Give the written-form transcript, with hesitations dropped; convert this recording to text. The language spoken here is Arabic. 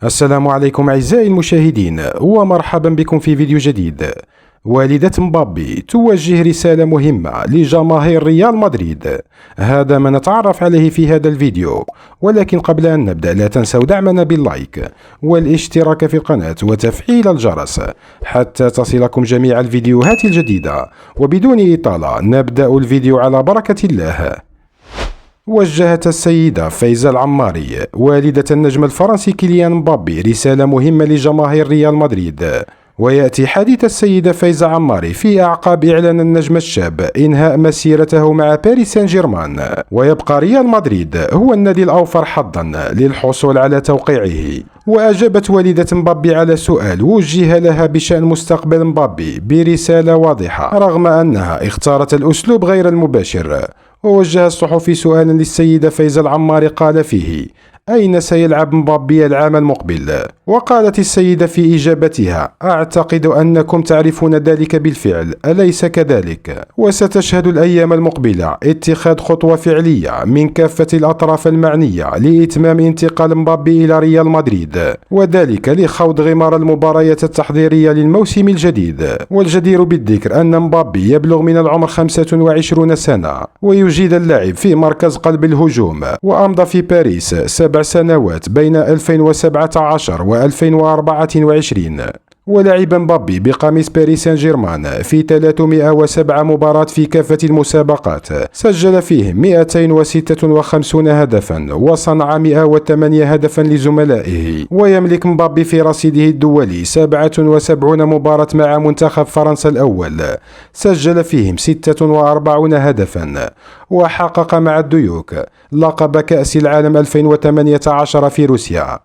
السلام عليكم أعزائي المشاهدين ومرحبا بكم في فيديو جديد. والدة مبابي توجه رسالة مهمة لجماهير ريال مدريد، هذا ما نتعرف عليه في هذا الفيديو. ولكن قبل أن نبدأ لا تنسوا دعمنا باللايك والاشتراك في القناة وتفعيل الجرس حتى تصلكم جميع الفيديوهات الجديدة. وبدون إطالة نبدأ الفيديو على بركة الله. وجهت السيدة فايزة العماري والدة النجم الفرنسي كيليان مبابي رسالة مهمة لجماهير ريال مدريد. ويأتي حديث السيدة فايزة عماري في أعقاب إعلان النجم الشاب إنهاء مسيرته مع باريس سان جيرمان، ويبقى ريال مدريد هو النادي الأوفر حظا للحصول على توقيعه. وأجابت والدة مبابي على سؤال وجه لها بشأن مستقبل مبابي برسالة واضحة رغم أنها اختارت الأسلوب غير المباشر. ووجه الصحفي سؤالا للسيدة فايزة العماري قال فيه: أين سيلعب مبابي العام المقبل؟ وقالت السيدة في إجابتها: أعتقد أنكم تعرفون ذلك بالفعل، أليس كذلك؟ وستشهد الأيام المقبلة اتخاذ خطوة فعلية من كافة الأطراف المعنية لإتمام انتقال مبابي إلى ريال مدريد، وذلك لخوض غمار المباريات التحضيرية للموسم الجديد. والجدير بالذكر أن مبابي يبلغ من العمر 25 سنة، ويجيد اللعب في مركز قلب الهجوم، وأمضى في باريس 7 سنوات بين 2017 و 2024. ولعب مبابي بقميص باريس سان جيرمان في 307 مباراة في كافة المسابقات، سجل فيهم 256 هدفا وصنع 108 هدفا لزملائه. ويملك مبابي في رصيده الدولي 77 مباراة مع منتخب فرنسا الأول، سجل فيهم 46 هدفا، وحقق مع الديوك لقب كأس العالم 2018 في روسيا.